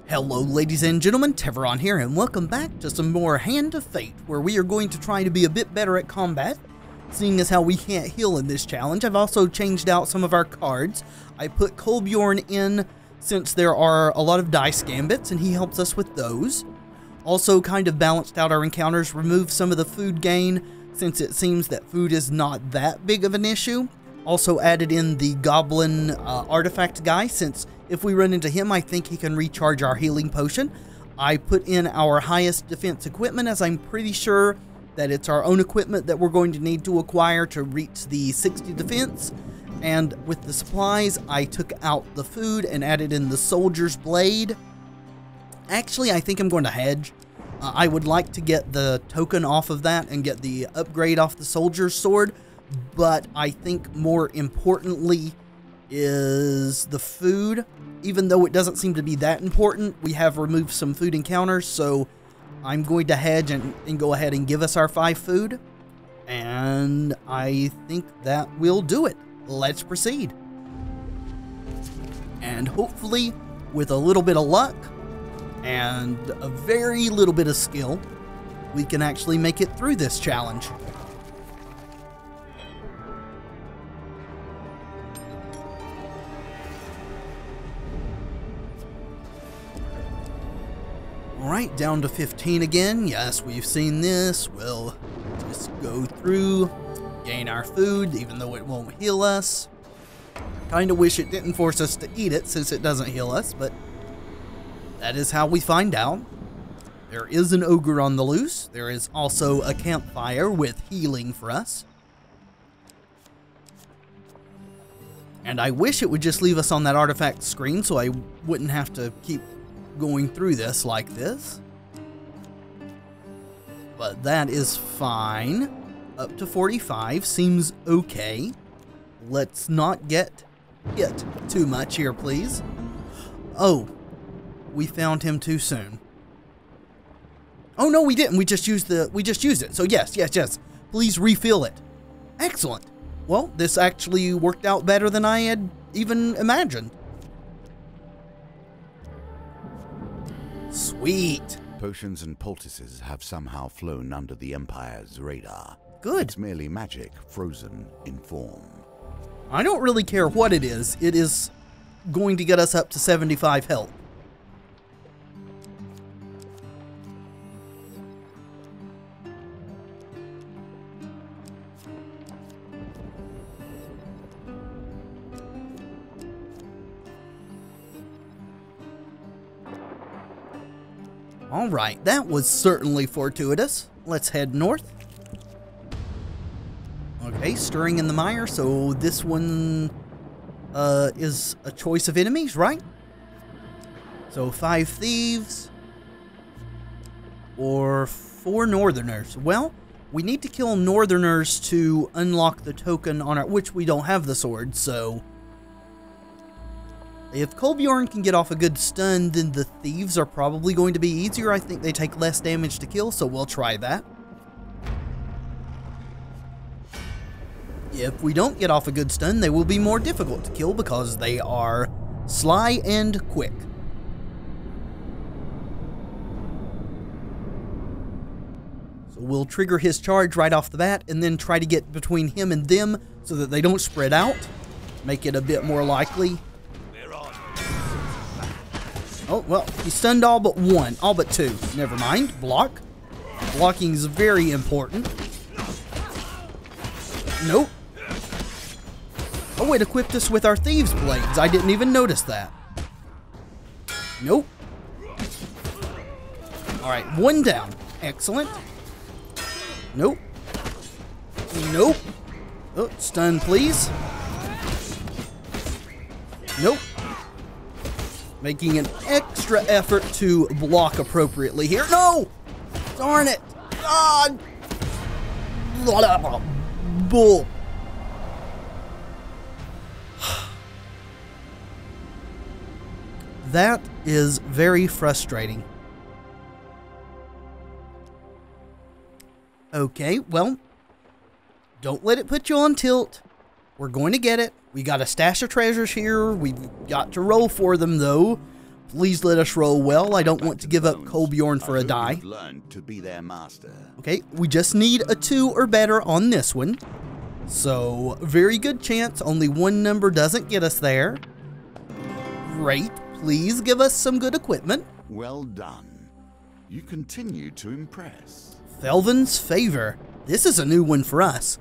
Hello ladies and gentlemen, Tevaron here, and welcome back to some more Hand of Fate, where we are going to try to be a bit better at combat, seeing as how we can't heal in this challenge. I've also changed out some of our cards. I put Kolbjorn in since there are a lot of dice gambits, and he helps us with those. Also kind of balanced out our encounters, removed some of the food gain, since it seems that food is not that big of an issue. Also added in the Goblin artifact guy, since if we run into him, I think he can recharge our healing potion. I put in our highest defense equipment, as I'm pretty sure that it's our own equipment that we're going to need to acquire to reach the 60 defense. And with the supplies, I took out the food and added in the soldier's blade. Actually, I think I'm going to hedge. I would like to get the token off of that and get the upgrade off the soldier's sword, but I think more importantly is the food. Even though it doesn't seem to be that important, we have removed some food encounters, so I'm going to hedge and go ahead and give us our 5 food, and I think that will do it. Let's proceed. And hopefully, with a little bit of luck and a very little bit of skill, we can actually make it through this challenge. Alright, down to 15 again. Yes, we've seen this. We'll just go through, gain our food, even though it won't heal us. Kinda wish it didn't force us to eat it, since it doesn't heal us, but that is how we find out. There is an ogre on the loose. There is also a campfire with healing for us. And I wish it would just leave us on that artifact screen so I wouldn't have to keep going through this like this, but that is fine. Up to 45 seems okay. Let's not get hit too much here, please. Oh, we found him too soon. Oh no, we didn't. We just used it. So yes. Please refill it. Excellent. Well, this actually worked out better than I had even imagined. Sweet. Potions and poultices have somehow flown under the Empire's radar. Good. It's merely magic frozen in form. I don't really care what it is. It is going to get us up to 75 health. Alright, that was certainly fortuitous. Let's head north. Okay, stirring in the mire, so this one is a choice of enemies, right? So 5 thieves or 4 northerners. Well, we need to kill northerners to unlock the token on our, which we don't have the sword, so if Kolbjorn can get off a good stun, then the thieves are probably going to be easier. I think they take less damage to kill, so we'll try that. If we don't get off a good stun, they will be more difficult to kill because they are sly and quick. So we'll trigger his charge right off the bat and then try to get between him and them so that they don't spread out. Make it a bit more likely. Oh, well, he stunned all but 1. All but 2. Never mind. Block. Blocking is very important. Nope. Oh, it equipped us with our Thieves' Blades. I didn't even notice that. Nope. Alright, 1 down. Excellent. Nope. Nope. Oh, stun, please. Nope. Making an extra effort to block appropriately here. No! Darn it! God! Bull. That is very frustrating. Okay, well, don't let it put you on tilt. We're going to get it. We got a stash of treasures here. We've got to roll for them, though. Please let us roll well. I don't want to give up Kolbjorn for a die. Learned to be their master. Okay, we just need a 2 or better on this one. So, very good chance only one number doesn't get us there. Great. Please give us some good equipment. Well done. You continue to impress. Felvin's Favor. This is a new one for us.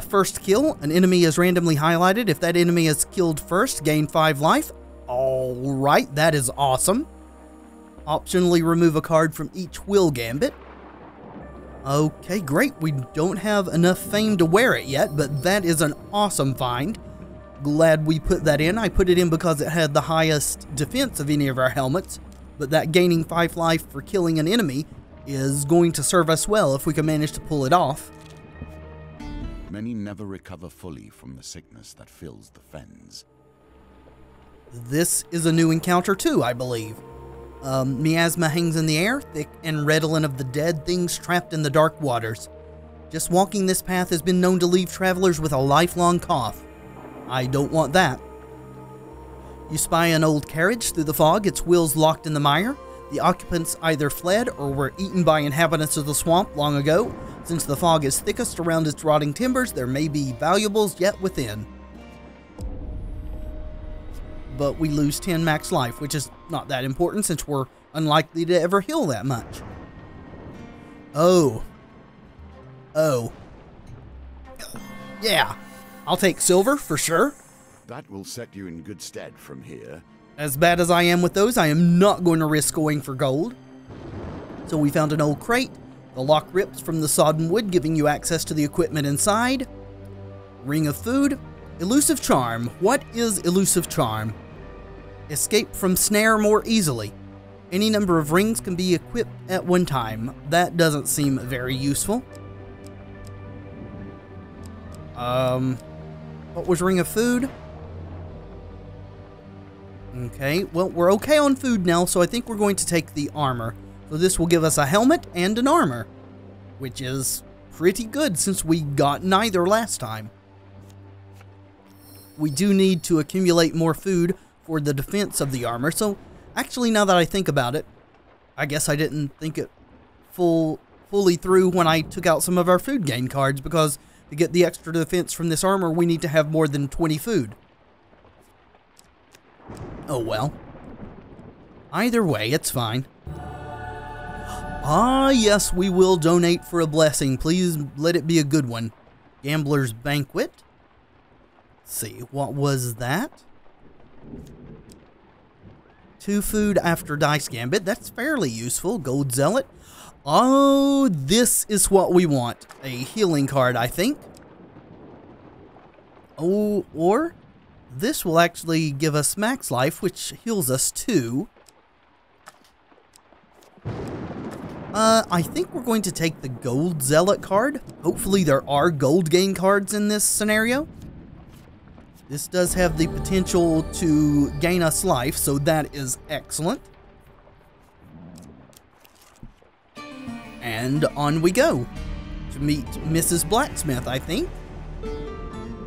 First kill, an enemy is randomly highlighted. If that enemy is killed first, gain 5 life. Alright, that is awesome. Optionally remove a card from each Will Gambit. Okay, great. We don't have enough fame to wear it yet, but that is an awesome find. Glad we put that in. I put it in because it had the highest defense of any of our helmets, but that gaining 5 life for killing an enemy is going to serve us well if we can manage to pull it off. Many never recover fully from the sickness that fills the fens. This is a new encounter too, I believe. Miasma hangs in the air, thick and redolent of the dead things trapped in the dark waters. Just walking this path has been known to leave travelers with a lifelong cough. I don't want that. You spy an old carriage through the fog, its wheels locked in the mire. The occupants either fled or were eaten by inhabitants of the swamp long ago. Since the fog is thickest around its rotting timbers, there may be valuables yet within. But we lose 10 max life, which is not that important since we're unlikely to ever heal that much. Oh. Yeah, I'll take silver for sure. That will set you in good stead from here. As bad as I am with those, I am not going to risk going for gold. So we found an old crate. The lock rips from the sodden wood, giving you access to the equipment inside. Ring of food. Elusive charm. What is elusive charm? Escape from snare more easily. Any number of rings can be equipped at one time. That doesn't seem very useful. What was ring of food? Okay, well, we're okay on food now, so I think we're going to take the armor. So this will give us a helmet and an armor, which is pretty good since we got neither last time. We do need to accumulate more food for the defense of the armor, so actually now that I think about it, I guess I didn't think it fully through when I took out some of our food gain cards, because to get the extra defense from this armor, we need to have more than 20 food. Oh well. Either way, it's fine. Ah, yes, we will donate for a blessing. Please let it be a good one. Gambler's Banquet. Let's see, what was that? 2 food after Dice Gambit. That's fairly useful. Gold Zealot. Oh, this is what we want. A healing card, I think. Oh, or this will actually give us max life, which heals us too. I think we're going to take the Gold Zealot card. Hopefully there are gold gain cards in this scenario. This does have the potential to gain us life, so that is excellent. And on we go to meet Mrs. Blacksmith, I think.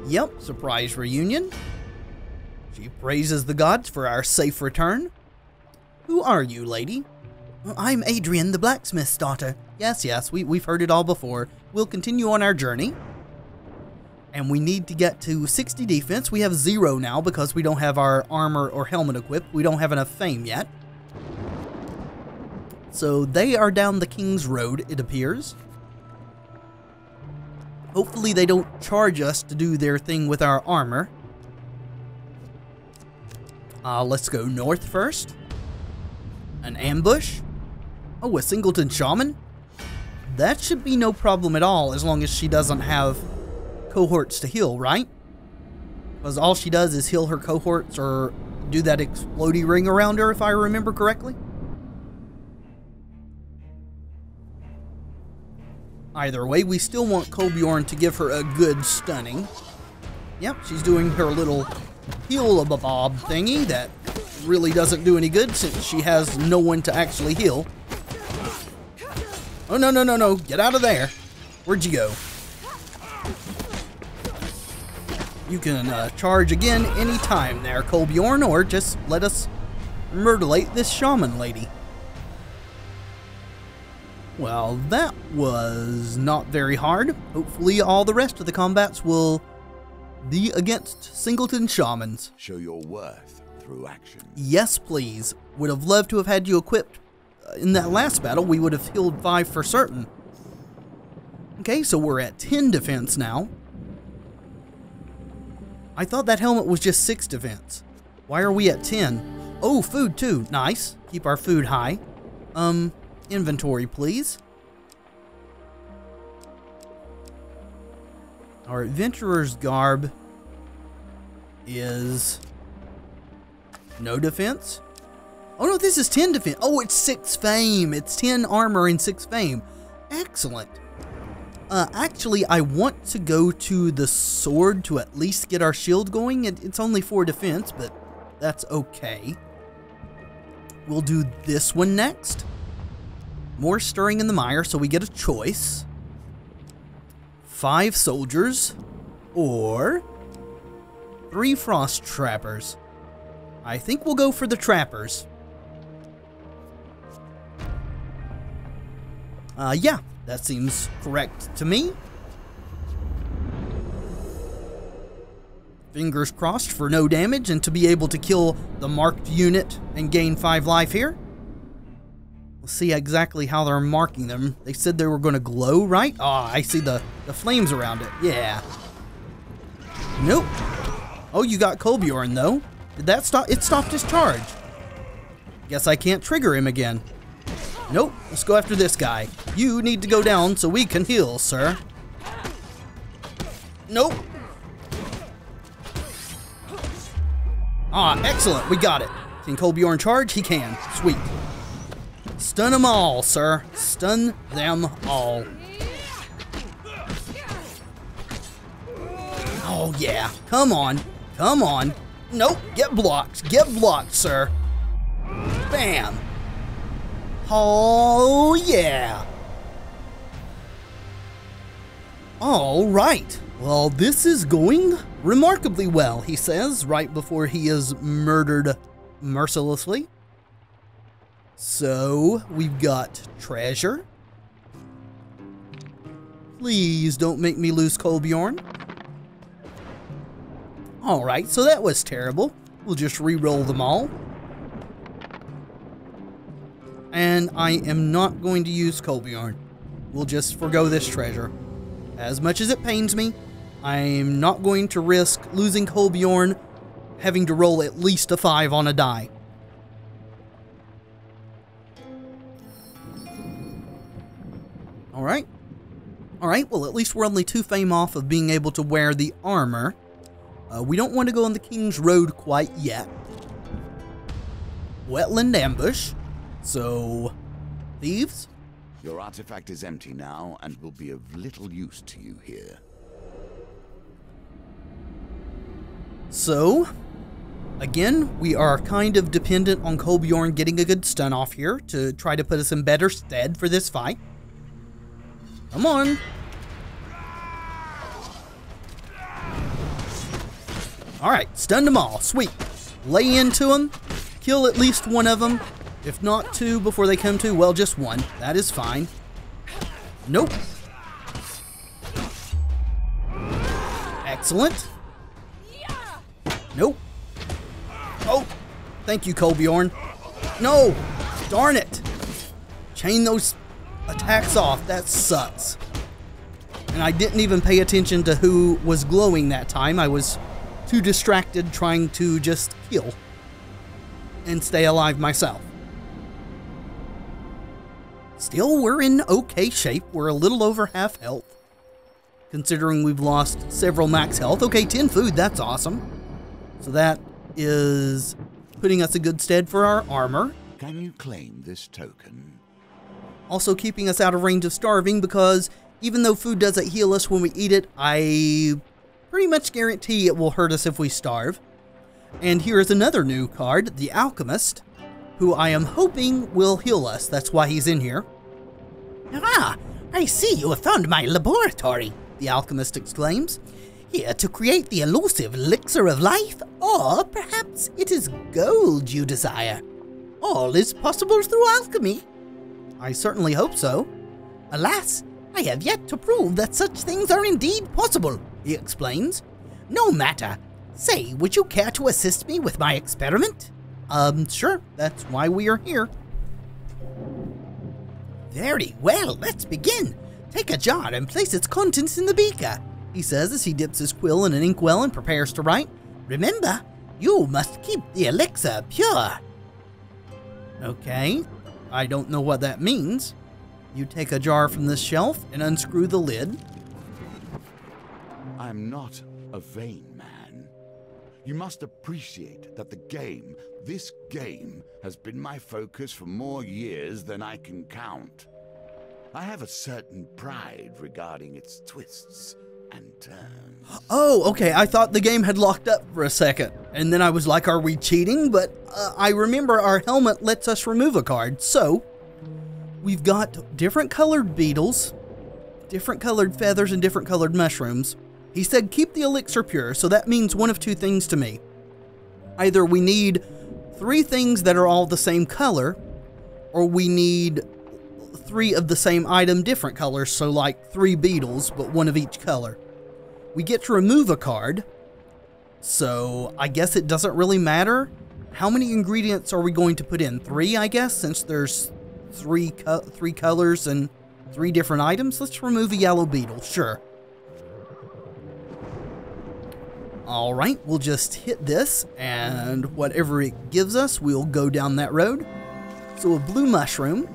Yep, surprise reunion. She praises the gods for our safe return. Who are you, lady? I'm Adrian, the blacksmith's daughter. Yes, we've heard it all before. We'll continue on our journey. And we need to get to 60 defense. We have 0 now because we don't have our armor or helmet equipped. We don't have enough fame yet. So they are down the King's Road, it appears. Hopefully they don't charge us to do their thing with our armor. Let's go north first. An ambush. Oh, a Singleton Shaman? That should be no problem at all as long as she doesn't have cohorts to heal, right? Because all she does is heal her cohorts or do that explodey ring around her, if I remember correctly. Either way, we still want Kolbjorn to give her a good stunning. Yep, she's doing her little heal-a-bob thingy that really doesn't do any good since she has no one to actually heal. Oh, no. Get out of there. Where'd you go? You can charge again anytime there, Kolbjorn, or just let us mutilate this shaman lady. Well, that was not very hard. Hopefully all the rest of the combats will be against singleton shamans. Show your worth through action. Yes, please. Would have loved to have had you equipped. In that last battle, we would have healed 5 for certain. Okay, so we're at 10 defense now. I thought that helmet was just 6 defense. Why are we at 10? Oh, food too. Nice. Keep our food high. Inventory, please. Our adventurer's garb is no defense. Oh no, this is 10 defense. Oh, it's 6 fame. It's 10 armor and 6 fame. Excellent. Actually, I want to go to the sword to at least get our shield going. It's only 4 defense, but that's okay. We'll do this one next. More stirring in the mire, so we get a choice. 5 soldiers or 3 frost trappers. I think we'll go for the trappers. Yeah, that seems correct to me. Fingers crossed for no damage and to be able to kill the marked unit and gain 5 life here. We'll see exactly how they're marking them. They said they were going to glow, right? Ah, I see the flames around it. Yeah. Nope. Oh, you got Kolbjorn, though. Did that stop? It stopped his charge. Guess I can't trigger him again. Nope. Let's go after this guy. You need to go down so we can heal, sir. Nope. Ah, excellent. We got it. Can Kolbjorn charge? He can. Sweet. Stun them all, sir. Stun them all. Oh, yeah. Come on. Come on. Nope. Get blocked. Get blocked, sir. Bam. Oh, yeah. All right. Well, this is going remarkably well, he says, right before he is murdered mercilessly. So, we've got treasure. Please don't make me lose Kolbjorn. Alright, so that was terrible. We'll just re-roll them all. And I am not going to use Kolbjorn. We'll just forgo this treasure. As much as it pains me, I'm not going to risk losing Kolbjorn having to roll at least a 5 on a die. Alright. Alright, well at least we're only 2 fame off of being able to wear the armor. We don't want to go on the King's Road quite yet. Wetland ambush. So, thieves? Your artifact is empty now and will be of little use to you here. So, again, we are kind of dependent on Kolbjorn getting a good stun off here to try to put us in better stead for this fight. Come on. Alright, stunned them all. Sweet. Lay into them. Kill at least one of them. If not 2 before they come to, well, just 1. That is fine. Nope. Excellent. Nope. Oh, thank you, Kolbjorn. No! Darn it! Chain those attacks off. That sucks. And I didn't even pay attention to who was glowing that time. I was too distracted trying to just kill and stay alive myself. Still, we're in okay shape. We're a little over half health, considering we've lost several max health. Okay, 10 food, that's awesome. So that is putting us in good stead for our armor. Can you claim this token? Also keeping us out of range of starving, because even though food doesn't heal us when we eat it, I pretty much guarantee it will hurt us if we starve. And here is another new card, the Alchemist, who I am hoping will heal us. That's why he's in here. Ah, I see you have found my laboratory, the Alchemist exclaims. Here to create the elusive elixir of life, or perhaps it is gold you desire. All is possible through alchemy. I certainly hope so. Alas, I have yet to prove that such things are indeed possible, he explains. No matter. Say, would you care to assist me with my experiment? Sure. That's why we are here. Very well, let's begin. Take a jar and place its contents in the beaker, he says as he dips his quill in an inkwell and prepares to write. Remember, you must keep the elixir pure. Okay. I don't know what that means. You take a jar from this shelf and unscrew the lid. I'm not a vain man. You must appreciate that this game, has been my focus for more years than I can count. I have a certain pride regarding its twists and turns. Oh, okay. I thought the game had locked up for a second. And then I was like, are we cheating? But I remember our helmet lets us remove a card. So, we've got different colored beetles, different colored feathers, and different colored mushrooms. He said keep the elixir pure, so that means one of two things to me. Either we need 3 things that are all the same color, or we need 3 of the same item, different colors, so like 3 beetles, but 1 of each color. We get to remove a card, so I guess it doesn't really matter. How many ingredients are we going to put in? 3, I guess, since there's 3 colors and 3 different items. Let's remove a yellow beetle, sure. Alright, we'll just hit this, and whatever it gives us, we'll go down that road. So a blue mushroom.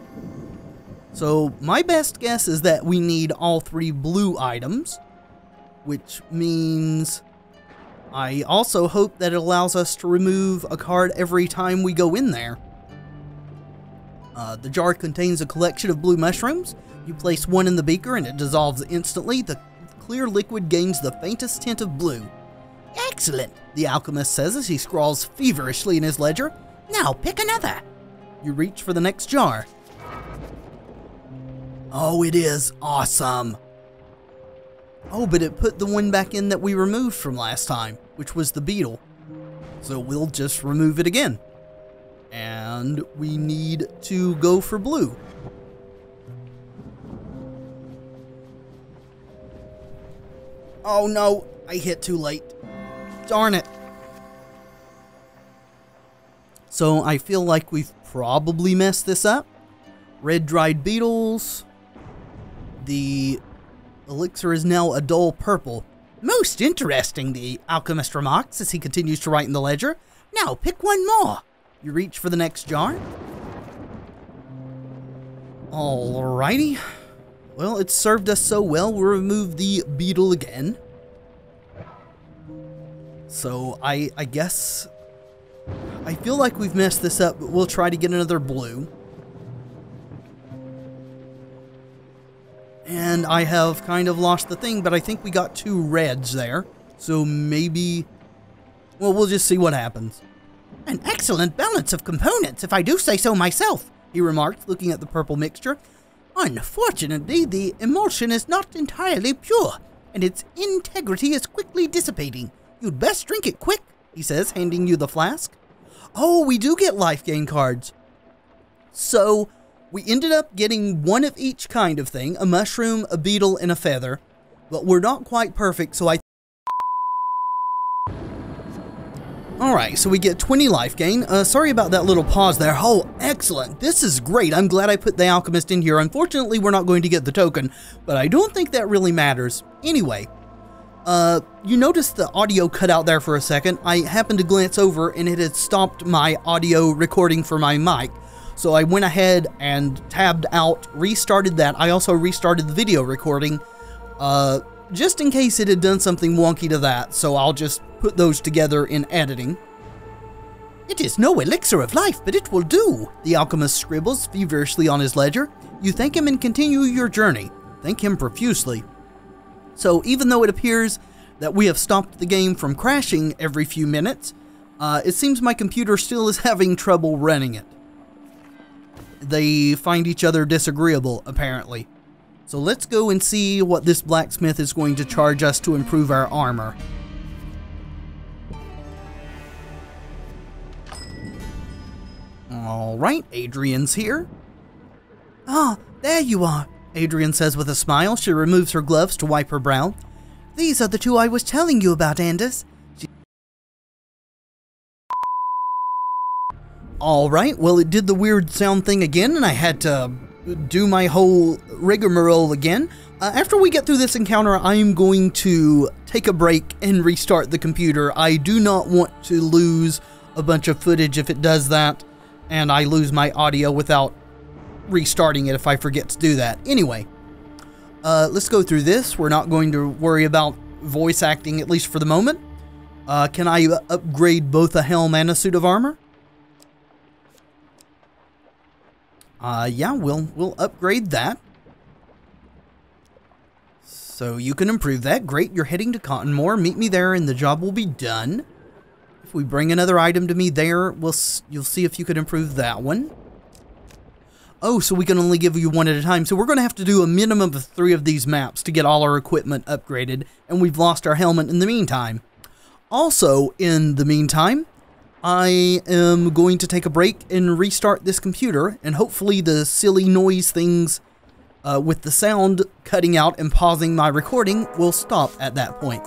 So my best guess is that we need all 3 blue items, which means I also hope that it allows us to remove a card every time we go in there. The jar contains a collection of blue mushrooms. You place 1 in the beaker and it dissolves instantly. The clear liquid gains the faintest tint of blue. Excellent, the alchemist says as he scrawls feverishly in his ledger. Now pick another. You reach for the next jar. Oh, it is awesome. Oh, but it put the one back in that we removed from last time, which was the beetle. So we'll just remove it again. And we need to go for blue. Oh no, I hit too late. Darn it. So I feel like we've probably messed this up. Red dried beetles. The elixir is now a dull purple. Most interesting, the alchemist remarks as he continues to write in the ledger. Now pick 1 more. You reach for the next jar. Alrighty. Well, it's served us so well, we'll remove the beetle again. So, I guess... I feel like we've messed this up, but we'll try to get another blue. And I have kind of lost the thing, but I think we got 2 reds there. So maybe... Well, we'll just see what happens. An excellent balance of components, if I do say so myself, he remarked, looking at the purple mixture. Unfortunately, the emulsion is not entirely pure, and its integrity is quickly dissipating. You'd best drink it quick, he says, handing you the flask. Oh, we do get life gain cards. So, we ended up getting 1 of each kind of thing, a mushroom, a beetle, and a feather. But we're not quite perfect, so Alright, so we get 20 life gain. Sorry about that little pause there. Oh, excellent. This is great. I'm glad I put the alchemist in here. Unfortunately, we're not going to get the token, but I don't think that really matters. Anyway, you noticed the audio cut out there for a second. I happened to glance over and it had stopped my audio recording for my mic. So I went ahead and tabbed out, restarted that. I also restarted the video recording, just in case it had done something wonky to that. So I'll just put those together in editing. It is no elixir of life, but it will do, the alchemist scribbles feverishly on his ledger. You thank him and continue your journey. Thank him profusely. So even though it appears that we have stopped the game from crashing every few minutes, it seems my computer still is having trouble running it. They find each other disagreeable, apparently. So let's go and see what this blacksmith is going to charge us to improve our armor. Alright, Adrian's here. Ah, there you are, Adrian says with a smile. She removes her gloves to wipe her brow. These are the two I was telling you about, Anders. Alright, well it did the weird sound thing again, and I had to do my whole rigmarole again. After we get through this encounter, I'm going to take a break and restart the computer. I do not want to lose a bunch of footage if it does that, and I lose my audio without restarting it if I forget to do that. Anyway, let's go through this. We're not going to worry about voice acting, at least for the moment. Can I upgrade both a helm and a suit of armor? Yeah, we'll upgrade that. So you can improve that. Great, you're heading to Cottonmore. Meet me there and the job will be done. If we bring another item to me there, you'll see if you can improve that one. Oh, so we can only give you one at a time. So we're going to have to do a minimum of 3 of these maps to get all our equipment upgraded, and we've lost our helmet in the meantime. Also, in the meantime, I am going to take a break and restart this computer, and hopefully the silly noise things with the sound cutting out and pausing my recording will stop at that point.